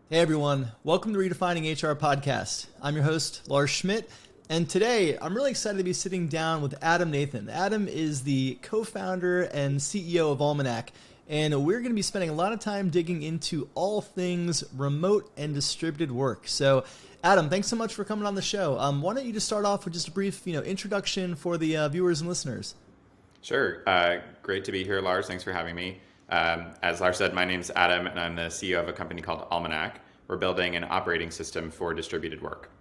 Hey everyone, welcome to Redefining HR podcast. I'm your host, Lars Schmidt, and today I'm really excited to be sitting down with Adam Nathan. Adam is the co-founder and CEO of Almanac, and we're going to be spending a lot of time digging into all things remote and distributed work. So, Adam, thanks so much for coming on the show. Why don't you just start off with just a brief, introduction for the viewers and listeners? Sure. Great to be here, Lars. Thanks for having me. As Lars said, my name's Adam, and I'm the CEO of a company called Almanac. We're building an operating system for distributed work.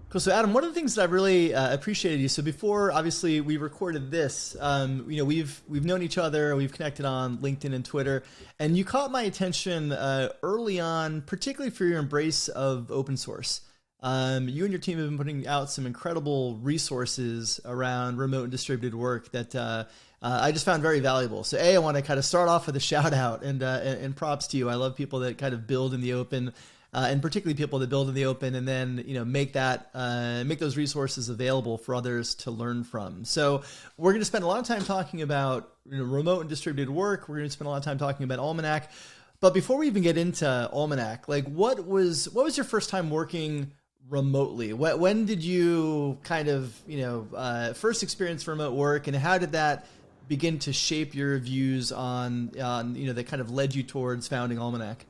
Cool. So, Adam, one of the things that I've really appreciated you. So, before obviously we recorded this, we've known each other, we've connected on LinkedIn and Twitter, and you caught my attention early on, particularly for your embrace of open source. You and your team have been putting out some incredible resources around remote and distributed work that I just found very valuable. So, I want to kind of start off with a shout out and props to you. I love people that kind of build in the open, and particularly people that build in the open and then make those resources available for others to learn from. So, we're going to spend a lot of time talking about remote and distributed work. We're going to spend a lot of time talking about Almanac. But before we even get into Almanac, what was your first time working remotely? When did you kind of first experience remote work, and how did that begin to shape your views on that kind of led you towards founding Almanac?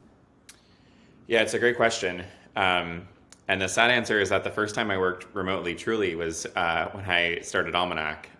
Yeah, it's a great question. And the sad answer is that the first time I worked remotely truly was when I started Almanac.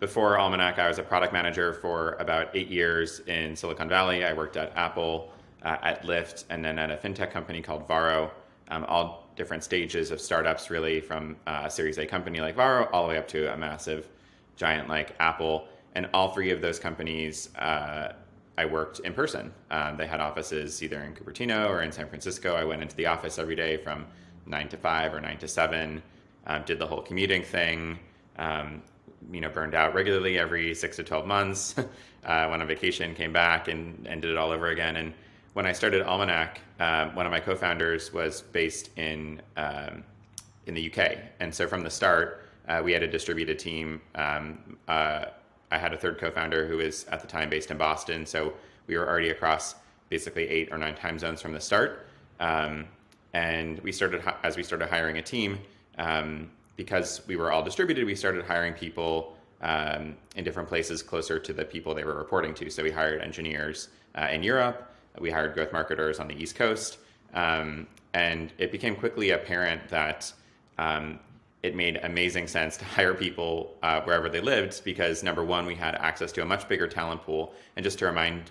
Before Almanac, I was a product manager for about 8 years in Silicon Valley. I worked at Apple, at Lyft, and then at a fintech company called Varo, all different stages of startups, really, from a Series A company like Varo all the way up to a massive giant like Apple. And all three of those companies, I worked in person. They had offices either in Cupertino or in San Francisco. I went into the office every day from 9 to 5 or 9 to 7, did the whole commuting thing, burned out regularly every 6 to 12 months, went on vacation, came back and did it all over again. And when I started Almanac, one of my co-founders was based in the UK. And so from the start, we had a distributed team. I had a third co-founder who was at the time based in Boston. So we were already across basically 8 or 9 time zones from the start. And as we started hiring a team, because we were all distributed, we started hiring people in different places closer to the people they were reporting to. So we hired engineers in Europe. We hired growth marketers on the East Coast. And it became quickly apparent that it made amazing sense to hire people wherever they lived because, number one, we had access to a much bigger talent pool. And just to remind,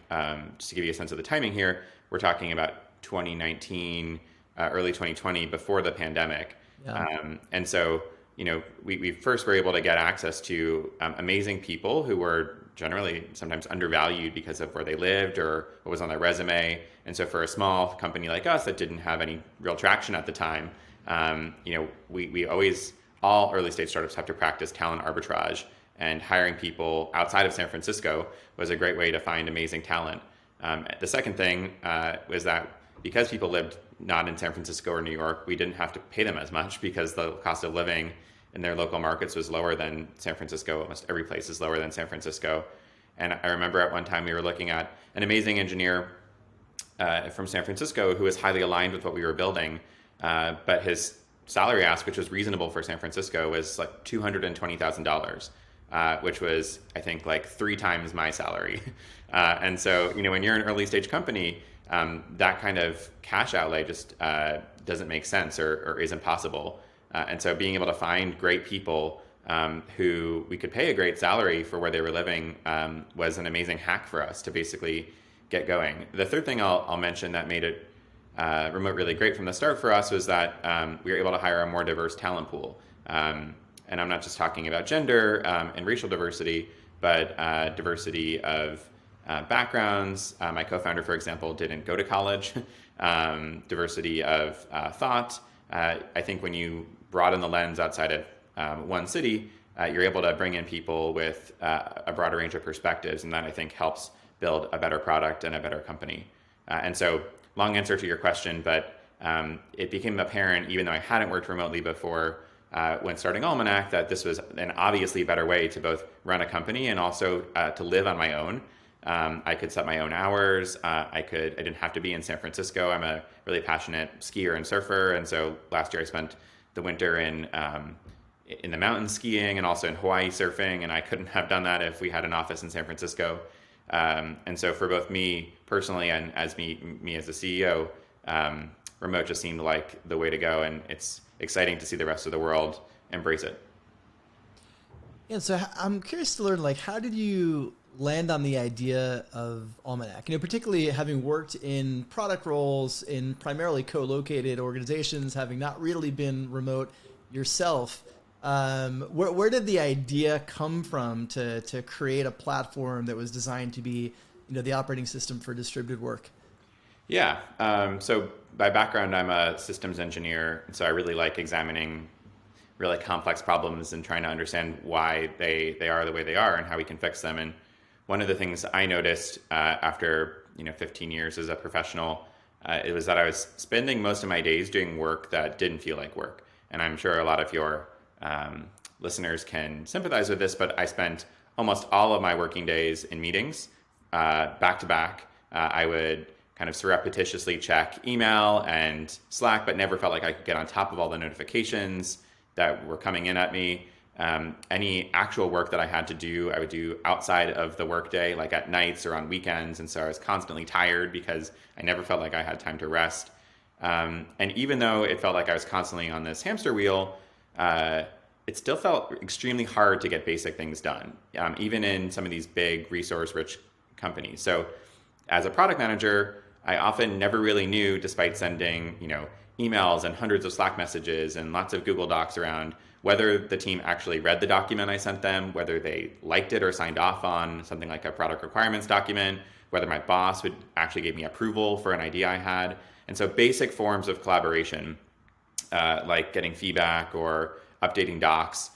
just to give you a sense of the timing here, we're talking about 2019, early 2020, before the pandemic. Yeah. And so, we first were able to get access to amazing people who were generally sometimes undervalued because of where they lived or what was on their resume. And so for a small company like us that didn't have any real traction at the time, we always, all early stage startups have to practice talent arbitrage, and hiring people outside of San Francisco was a great way to find amazing talent. The second thing was that because people lived not in San Francisco or New York, we didn't have to pay them as much because the cost of living in their local markets was lower than San Francisco. Almost every place is lower than San Francisco. And I remember at one time we were looking at an amazing engineer from San Francisco who was highly aligned with what we were building, but his salary ask, which was reasonable for San Francisco, was like $220,000, which was, I think, like 3 times my salary. And so, when you're an early stage company, that kind of cash outlay just doesn't make sense or isn't possible. And so being able to find great people who we could pay a great salary for where they were living was an amazing hack for us to basically get going. The third thing I'll mention that made it remote really great from the start for us was that we were able to hire a more diverse talent pool. And I'm not just talking about gender and racial diversity, but diversity of backgrounds. My co-founder, for example, didn't go to college. Diversity of thought. I think when you broaden the lens outside of one city, you're able to bring in people with a broader range of perspectives, and that I think helps build a better product and a better company. And so, long answer to your question, but it became apparent, even though I hadn't worked remotely before, when starting Almanac, that this was an obviously better way to both run a company and also to live on my own. I could set my own hours. I didn't have to be in San Francisco. I'm a really passionate skier and surfer. And so last year I spent the winter in the mountains skiing and also in Hawaii surfing. And I couldn't have done that if we had an office in San Francisco. And so for both me personally and as me as the CEO, remote just seemed like the way to go. And it's exciting to see the rest of the world embrace it. Yeah, so I'm curious to learn, like, how did you land on the idea of Almanac? Particularly having worked in product roles in primarily co-located organizations, having not really been remote yourself. Where did the idea come from to create a platform that was designed to be, the operating system for distributed work? Yeah. So by background, I'm a systems engineer, and so I really like examining really complex problems and trying to understand why they are the way they are and how we can fix them. And one of the things I noticed after 15 years as a professional, it was that I was spending most of my days doing work that didn't feel like work. And I'm sure a lot of your listeners can sympathize with this, but I spent almost all of my working days in meetings back to back. I would kind of surreptitiously check email and Slack, but never felt like I could get on top of all the notifications that were coming in at me. Any actual work that I had to do, I would do outside of the workday, like at nights or on weekends. And so I was constantly tired because I never felt like I had time to rest. And even though it felt like I was constantly on this hamster wheel, it still felt extremely hard to get basic things done, even in some of these big resource-rich companies. So as a product manager, I often never really knew, despite sending, emails and hundreds of Slack messages and lots of Google Docs around, whether the team actually read the document I sent them, whether they liked it or signed off on something like a product requirements document, whether my boss would actually give me approval for an idea I had. And so basic forms of collaboration, like getting feedback or updating docs,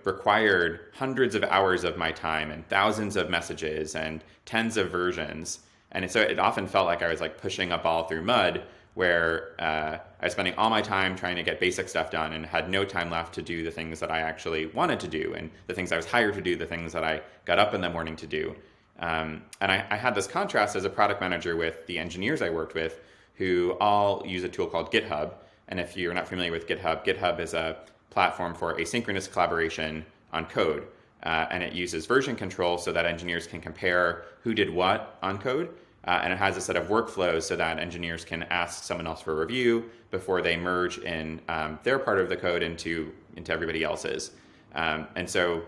required hundreds of hours of my time and thousands of messages and tens of versions. And so it often felt like I was like pushing a ball through mud, where I was spending all my time trying to get basic stuff done and had no time left to do the things that I actually wanted to do and the things I was hired to do, the things that I got up in the morning to do. And I had this contrast as a product manager with the engineers I worked with, who all use a tool called GitHub. And if you're not familiar with GitHub, GitHub is a platform for asynchronous collaboration on code. And it uses version control so that engineers can compare who did what on code. And it has a set of workflows so that engineers can ask someone else for a review before they merge in their part of the code into everybody else's. And so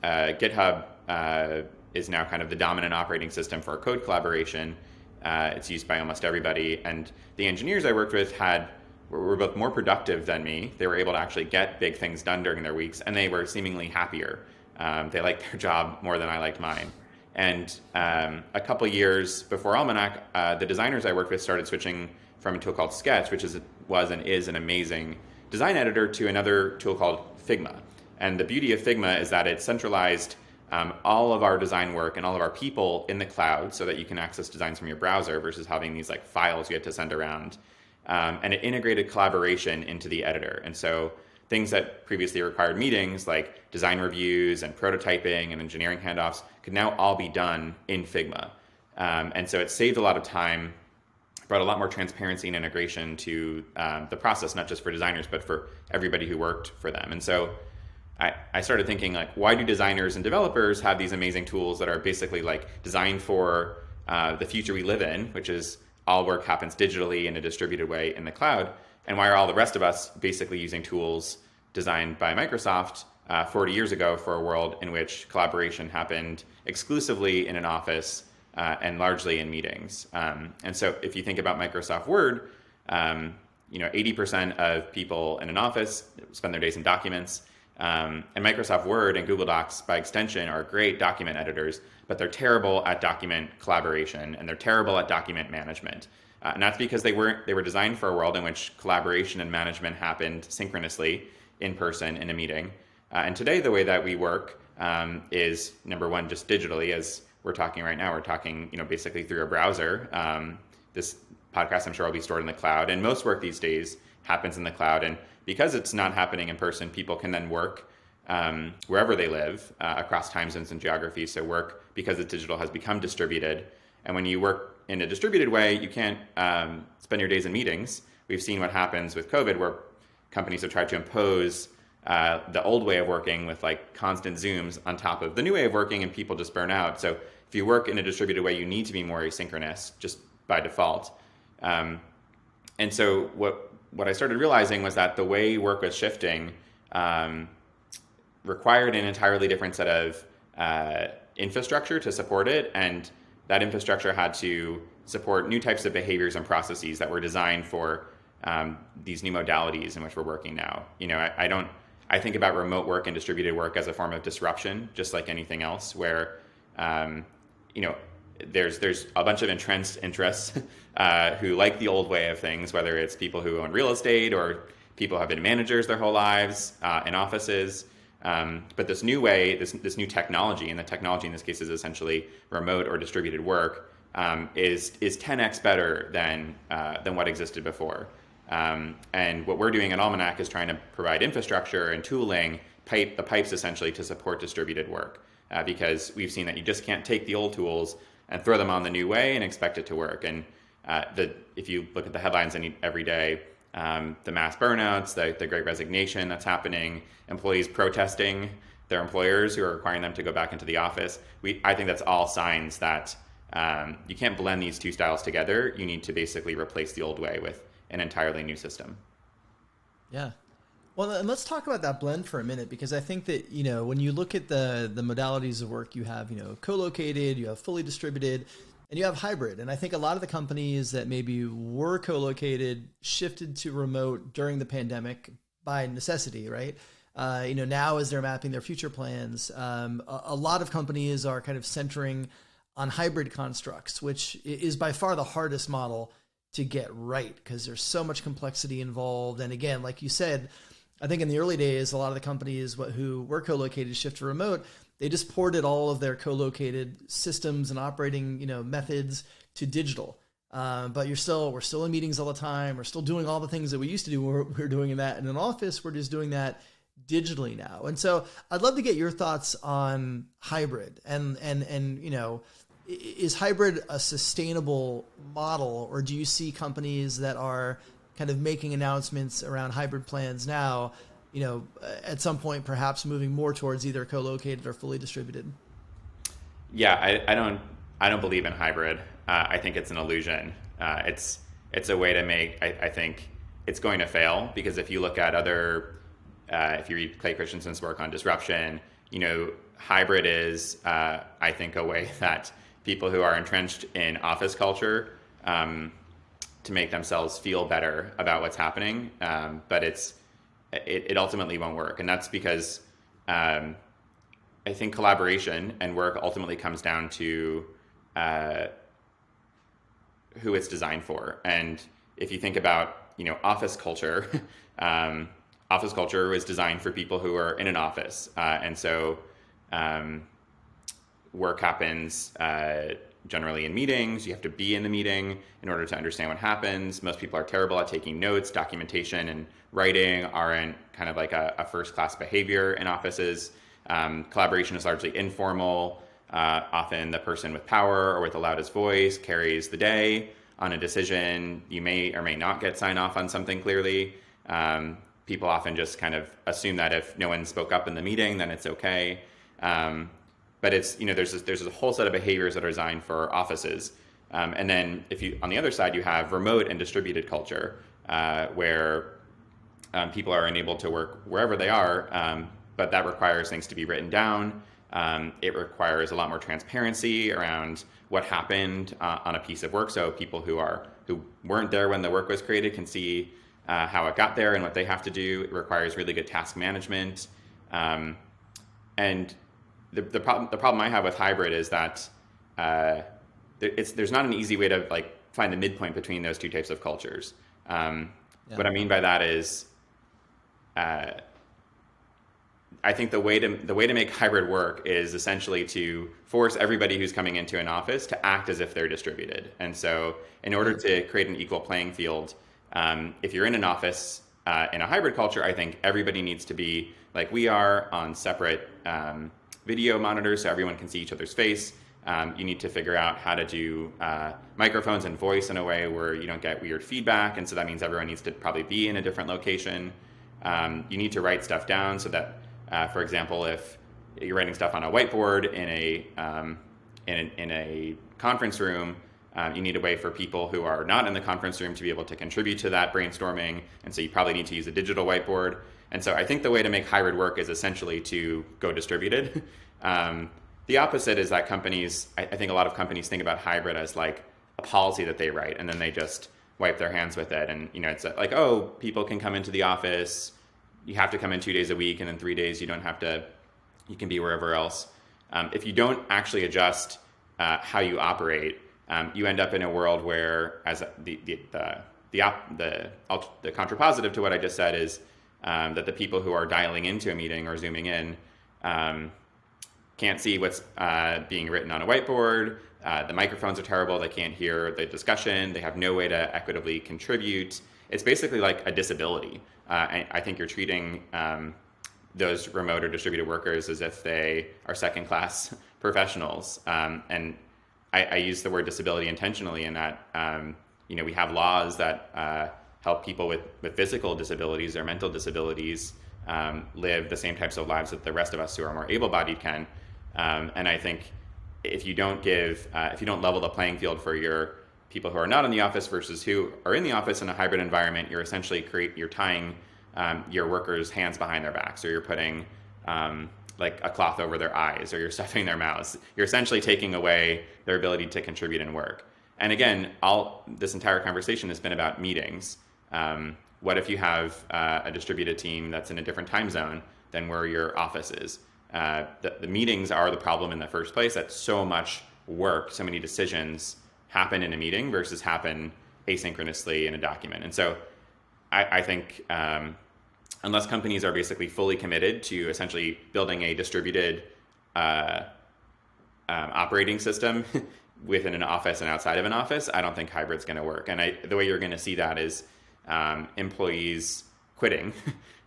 GitHub is now kind of the dominant operating system for code collaboration. It's used by almost everybody. And the engineers I worked with were both more productive than me. They were able to actually get big things done during their weeks, and they were seemingly happier. They liked their job more than I liked mine. And a couple years before Almanac, the designers I worked with started switching from a tool called Sketch, which was and is an amazing design editor, to another tool called Figma. And the beauty of Figma is that it centralized all of our design work and all of our people in the cloud so that you can access designs from your browser versus having these like files you had to send around. And it integrated collaboration into the editor. And so things that previously required meetings, like design reviews and prototyping and engineering handoffs, could now all be done in Figma. And so it saved a lot of time, brought a lot more transparency and integration to the process, not just for designers, but for everybody who worked for them. And so I started thinking, like, why do designers and developers have these amazing tools that are basically like designed for the future we live in, which is all work happens digitally in a distributed way in the cloud? And why are all the rest of us basically using tools designed by Microsoft 40 years ago for a world in which collaboration happened exclusively in an office and largely in meetings? And so if you think about Microsoft Word, 80% of people in an office spend their days in documents. And Microsoft Word and Google Docs, by extension, are great document editors, but they're terrible at document collaboration and they're terrible at document management. And that's because they were designed for a world in which collaboration and management happened synchronously in person in a meeting. And today, the way that we work is, number one, just digitally, as we're talking right now. We're talking, basically through a browser. This podcast, I'm sure, will be stored in the cloud. And most work these days happens in the cloud. And because it's not happening in person, people can then work wherever they live across time zones and geographies. So work because it's digital, has become distributed. And when you work in a distributed way, you can't spend your days in meetings. We've seen what happens with COVID, where companies have tried to impose the old way of working with like constant Zooms on top of the new way of working, and people just burn out. So if you work in a distributed way, you need to be more asynchronous just by default. And so what I started realizing was that the way work was shifting required an entirely different set of infrastructure to support it, and that infrastructure had to support new types of behaviors and processes that were designed for these new modalities in which we're working now. I think about remote work and distributed work as a form of disruption, just like anything else, where there's a bunch of entrenched interests who like the old way of things, whether it's people who own real estate or people who have been managers their whole lives in offices. But this new way, this new technology, and the technology in this case is essentially remote or distributed work, is 10x better than what existed before. And what we're doing at Almanac is trying to provide infrastructure and tooling, the pipes essentially, to support distributed work, because we've seen that you just can't take the old tools and throw them on the new way and expect it to work. And if you look at the headlines every day, the mass burnouts, the great resignation that's happening, employees protesting their employers who are requiring them to go back into the office. I think that's all signs that you can't blend these two styles together. You need to basically replace the old way with an entirely new system. Yeah. Well, and let's talk about that blend for a minute, because I think that, when you look at the modalities of work, you have, co-located, you have fully distributed, and you have hybrid. And I think a lot of the companies that maybe were co-located shifted to remote during the pandemic by necessity, right? Now as they're mapping their future plans, a lot of companies are kind of centering on hybrid constructs, which is by far the hardest model to get right, because there's so much complexity involved. And again, like you said, I think in the early days, a lot of the companies who were co-located shift to remote, they just ported all of their co-located systems and operating, methods to digital. But we're still in meetings all the time. We're still doing all the things that we used to do. We're doing that in an office. We're just doing that digitally now. And so I'd love to get your thoughts on hybrid and is hybrid a sustainable model, or do you see companies that are kind of making announcements around hybrid plans now, at some point perhaps moving more towards either co-located or fully distributed? Yeah, I don't believe in hybrid. I think it's an illusion. It's a way to make. I think it's going to fail, because if you look at if you read Clay Christensen's work on disruption, hybrid is I think a way that people who are entrenched in office culture to make themselves feel better about what's happening, but it ultimately won't work, and that's because I think collaboration and work ultimately comes down to who it's designed for. And if you think about office culture, office culture is designed for people who are in an office, and so work happens generally in meetings. You have to be in the meeting in order to understand what happens. Most people are terrible at taking notes. Documentation and writing aren't kind of like a first-class behavior in offices. Collaboration is largely informal. Often the person with power or with the loudest voice carries the day on a decision. You may or may not get sign off on something clearly. People often just kind of assume that if no one spoke up in the meeting, then it's okay. But it's, there's a whole set of behaviors that are designed for offices. And then on the other side, you have remote and distributed culture, where people are enabled to work wherever they are, but that requires things to be written down. It requires a lot more transparency around what happened on a piece of work, so people who weren't there when the work was created can see how it got there and what they have to do. It requires really good task management, and the problem I have with hybrid is that there's not an easy way to find the midpoint between those two types of cultures. What I mean by that is, I think the way to make hybrid work is essentially to force everybody who's coming into an office to act as if they're distributed. And so, in order to create an equal playing field, if you're in an office in a hybrid culture, I think everybody needs to be like we are, on separate video monitors so everyone can see each other's face. You need to figure out how to do microphones and voice in a way where you don't get weird feedback, and so that means everyone needs to probably be in a different location. You need to write stuff down so that, for example, if you're writing stuff on a whiteboard in a conference room, you need a way for people who are not in the conference room to be able to contribute to that brainstorming, and so you probably need to use a digital whiteboard. And so I think the way to make hybrid work is essentially to go distributed. The opposite is that I think a lot of companies think about hybrid as like a policy that they write, and then they just wipe their hands with it. And it's like, oh, people can come into the office, you have to come in 2 days a week, and then 3 days you don't have to, you can be wherever else. If you don't actually adjust how you operate, you end up in a world where, as the contrapositive to what I just said is that the people who are dialing into a meeting or zooming in can't see what's being written on a whiteboard. The microphones are terrible. They can't hear the discussion. They have no way to equitably contribute. It's basically like a disability. I think you're treating those remote or distributed workers as if they are second-class professionals. And I use the word disability intentionally in that, we have laws that help people with physical disabilities or mental disabilities live the same types of lives that the rest of us who are more able-bodied can. And I think if you don't level the playing field for your people who are not in the office versus who are in the office in a hybrid environment, you're essentially you're tying your workers' hands behind their backs, or you're putting like a cloth over their eyes, or you're stuffing their mouths. You're essentially taking away their ability to contribute and work. And again, this entire conversation has been about meetings. What if you have a distributed team that's in a different time zone than where your office is? The meetings are the problem in the first place. That so much work, so many decisions happen in a meeting versus happen asynchronously in a document. And so I think unless companies are basically fully committed to essentially building a distributed operating system within an office and outside of an office, I don't think hybrid's going to work. And the way you're going to see that is employees quitting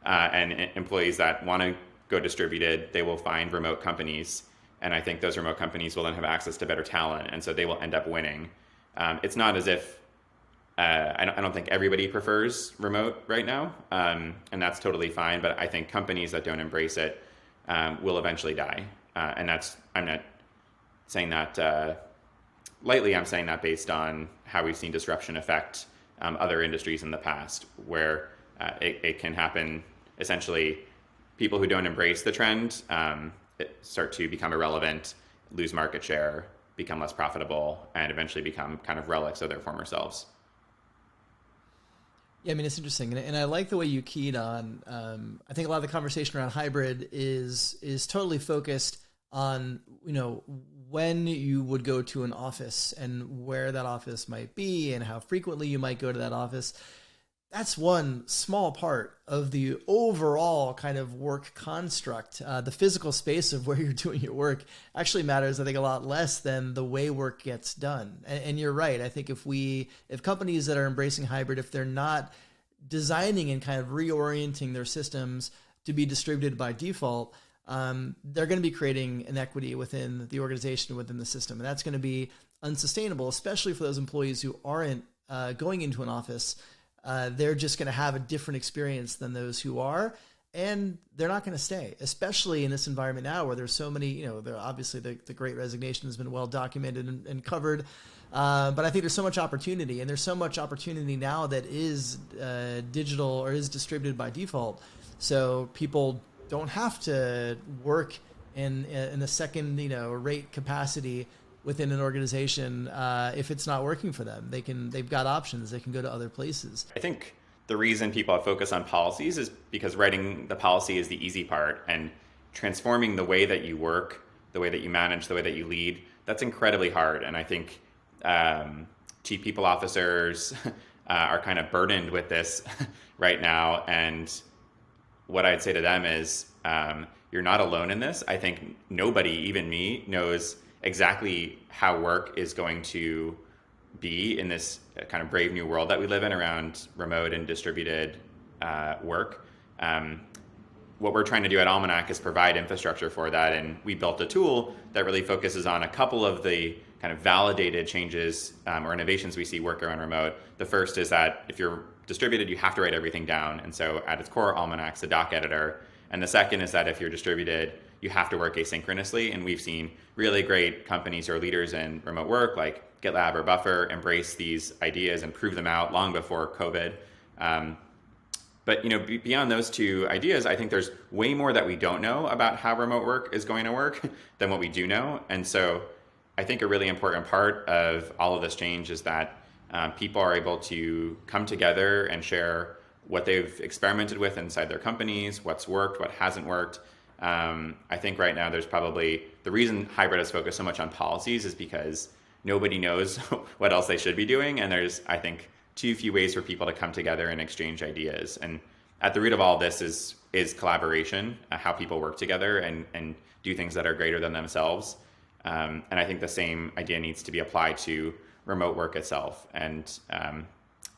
and employees that want to go distributed, they will find remote companies. And I think those remote companies will then have access to better talent. And so they will end up winning. It's not as if I don't think everybody prefers remote right now. And that's totally fine. But I think companies that don't embrace it will eventually die. And I'm not saying that lightly. I'm saying that based on how we've seen disruption affect other industries in the past, where it can happen. Essentially, people who don't embrace the trend start to become irrelevant, lose market share, become less profitable, and eventually become kind of relics of their former selves. Yeah, I mean, it's interesting. And I like the way you keyed on, I think a lot of the conversation around hybrid is totally focused on, when you would go to an office and where that office might be and how frequently you might go to that office. That's one small part of the overall kind of work construct. The physical space of where you're doing your work actually matters, I think, a lot less than the way work gets done. And you're right. I think if companies that are embracing hybrid, if they're not designing and kind of reorienting their systems to be distributed by default, they're going to be creating inequity within the organization, within the system. And that's going to be unsustainable, especially for those employees who aren't going into an office. They're just going to have a different experience than those who are, and they're not going to stay, especially in this environment now where there's so many, obviously the Great Resignation has been well documented and covered. But I think there's so much opportunity, and there's so much opportunity now that is digital or is distributed by default. So people don't have to work in a second, rate capacity within an organization if it's not working for them. They've got options. They can go to other places. I think the reason people focus on policies is because writing the policy is the easy part, and transforming the way that you work, the way that you manage, the way that you lead, that's incredibly hard. And I think chief people officers are kind of burdened with this right now. And what I'd say to them is, you're not alone in this. I think nobody, even me, knows exactly how work is going to be in this kind of brave new world that we live in around remote and distributed work. what we're trying to do at Almanac is provide infrastructure for that. And we built a tool that really focuses on a couple of the kind of validated changes or innovations we see work around remote. The first is that if you're distributed, you have to write everything down. And so at its core, Almanac's a doc editor. And the second is that if you're distributed, you have to work asynchronously. And we've seen really great companies or leaders in remote work like GitLab or Buffer embrace these ideas and prove them out long before COVID. But beyond those two ideas, I think there's way more that we don't know about how remote work is going to work than what we do know. And so I think a really important part of all of this change is that people are able to come together and share what they've experimented with inside their companies, what's worked, what hasn't worked. I think right now there's probably the reason hybrid has focused so much on policies is because nobody knows what else they should be doing. And there's, I think, too few ways for people to come together and exchange ideas. And at the root of all this is collaboration, how people work together and do things that are greater than themselves. And I think the same idea needs to be applied to remote work itself. And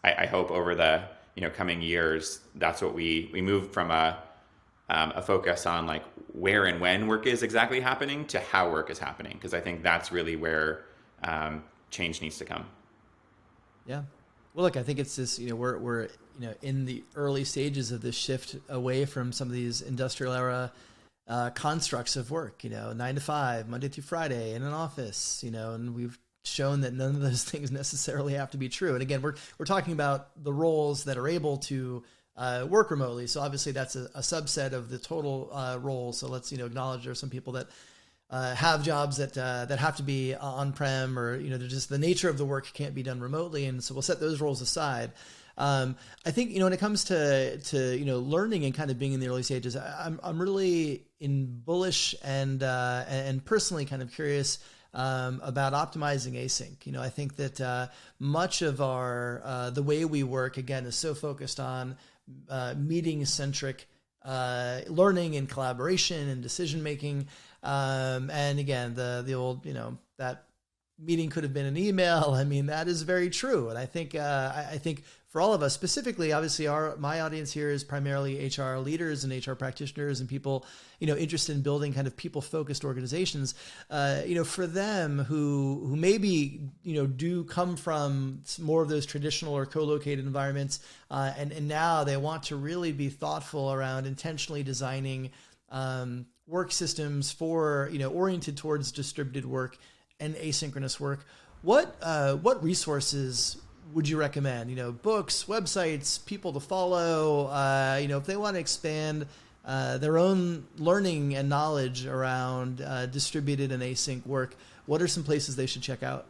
I hope over the coming years, that's what we move from a focus on like where and when work is exactly happening to how work is happening. Because I think that's really where change needs to come. Yeah. Well, look, I think it's this, we're in the early stages of this shift away from some of these industrial era constructs of work, 9 to 5, Monday through Friday in an office, and we've shown that none of those things necessarily have to be true. And again, we're talking about the roles that are able to work remotely. So obviously that's a subset of the total role. So let's, acknowledge there are some people that have jobs that have to be on-prem or, they're just the nature of the work can't be done remotely. And so we'll set those roles aside. I think, when it comes to learning and kind of being in the early stages, I'm really bullish and personally kind of curious about optimizing async. I think that much of the way we work, again, is so focused on meeting-centric learning and collaboration and decision-making. And again, the old, that meeting could have been an email. I mean, that is very true. And I think for all of us specifically, obviously my audience here is primarily HR leaders and HR practitioners and people, interested in building kind of people-focused organizations, for them who maybe, do come from more of those traditional or co-located environments. And now they want to really be thoughtful around intentionally designing, work systems for, oriented towards distributed work and asynchronous work. What resources would you recommend? Books, websites, people to follow, if they want to expand their own learning and knowledge around distributed and async work, what are some places they should check out?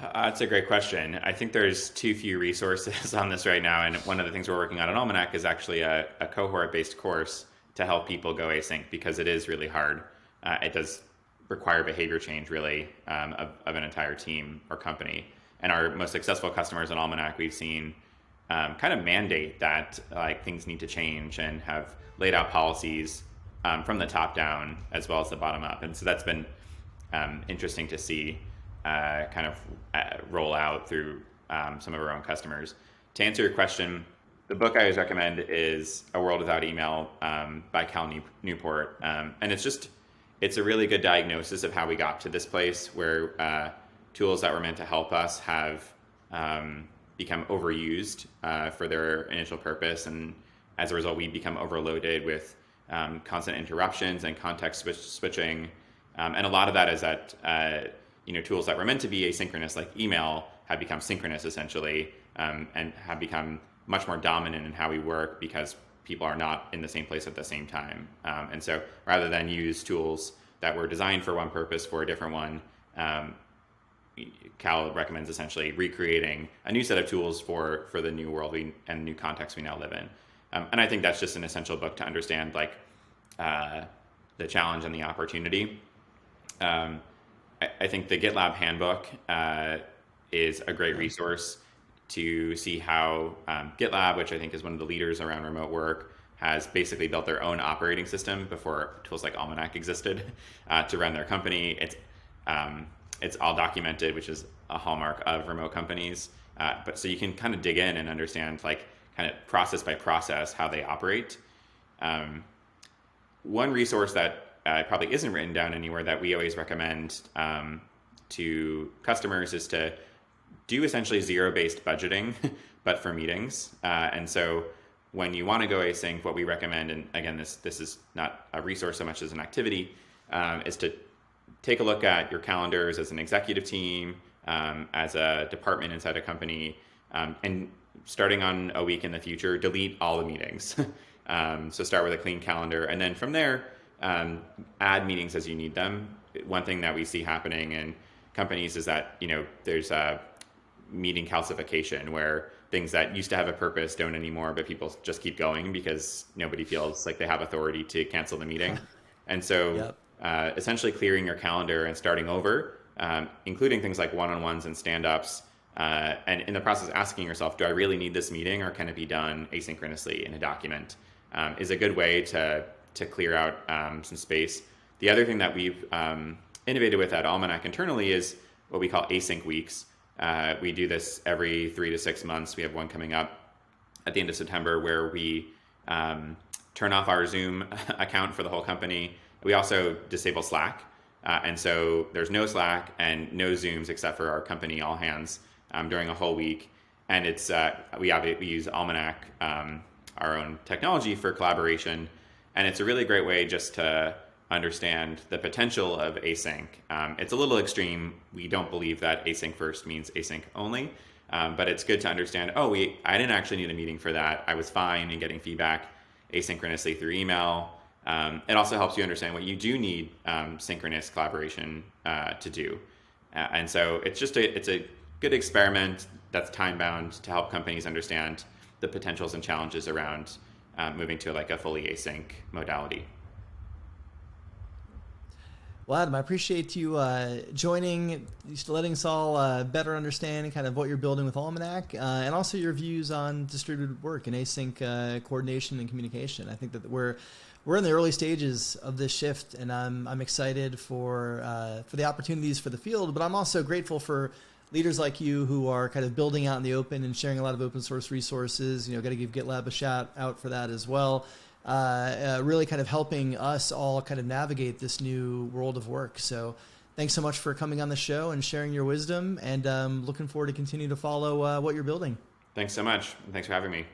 That's a great question. I think there's too few resources on this right now. And one of the things we're working on at Almanac is actually a cohort-based course to help people go async because it is really hard. It does require behavior change really of an entire team or company. And our most successful customers at Almanac, we've seen kind of mandate that like things need to change and have laid out policies from the top down as well as the bottom up. And so that's been interesting to see kind of roll out through some of our own customers. To answer your question, the book I always recommend is A World Without Email by Cal Newport. And it's a really good diagnosis of how we got to this place where tools that were meant to help us have become overused for their initial purpose. And as a result, we become overloaded with constant interruptions and context switching. And a lot of that is that tools that were meant to be asynchronous, like email, have become synchronous essentially, and have become much more dominant in how we work because people are not in the same place at the same time. And so rather than use tools that were designed for one purpose for a different one, Cal recommends essentially recreating a new set of tools for the new world and new context we now live in. And I think that's just an essential book to understand like the challenge and the opportunity. I think the GitLab handbook is a great resource to see how GitLab, which I think is one of the leaders around remote work, has basically built their own operating system before tools like Almanac existed to run their company. It's all documented, which is a hallmark of remote companies. But so you can kind of dig in and understand like kind of process by process how they operate. One resource that probably isn't written down anywhere that we always recommend to customers is to do essentially zero-based budgeting, but for meetings. And so when you want to go async, what we recommend, and again, this is not a resource so much as an activity, is to take a look at your calendars as an executive team, as a department inside a company, and starting on a week in the future, delete all the meetings. So start with a clean calendar, and then from there, add meetings as you need them. One thing that we see happening in companies is that there's a meeting calcification where things that used to have a purpose don't anymore, but people just keep going because nobody feels like they have authority to cancel the meeting. And so essentially clearing your calendar and starting over, including things like one-on-ones and stand-ups, and in the process asking yourself, do I really need this meeting, or can it be done asynchronously in a document, is a good way to clear out some space. The other thing that we've innovated with at Almanac internally is what we call async weeks. We do this every 3 to 6 months. We have one coming up at the end of September where we turn off our Zoom account for the whole company. We also disable Slack. And so there's no Slack and no Zooms except for our company all hands during a whole week. And it's we use Almanac, our own technology, for collaboration. And it's a really great way just to understand the potential of async. It's a little extreme. We don't believe that async first means async only, but it's good to understand, I didn't actually need a meeting for that. I was fine in getting feedback asynchronously through email. It also helps you understand what you do need synchronous collaboration to do. And so it's a good experiment that's time-bound to help companies understand the potentials and challenges around moving to like a fully async modality. Well, Adam, I appreciate you joining, letting Saul better understand kind of what you're building with Almanac, and also your views on distributed work and async coordination and communication. I think that we're in the early stages of this shift, and I'm excited for the opportunities for the field, but I'm also grateful for leaders like you who are kind of building out in the open and sharing a lot of open source resources. Got to give GitLab a shout out for that as well. Really kind of helping us all kind of navigate this new world of work. So thanks so much for coming on the show and sharing your wisdom, and looking forward to continue to follow what you're building. Thanks so much. Thanks for having me.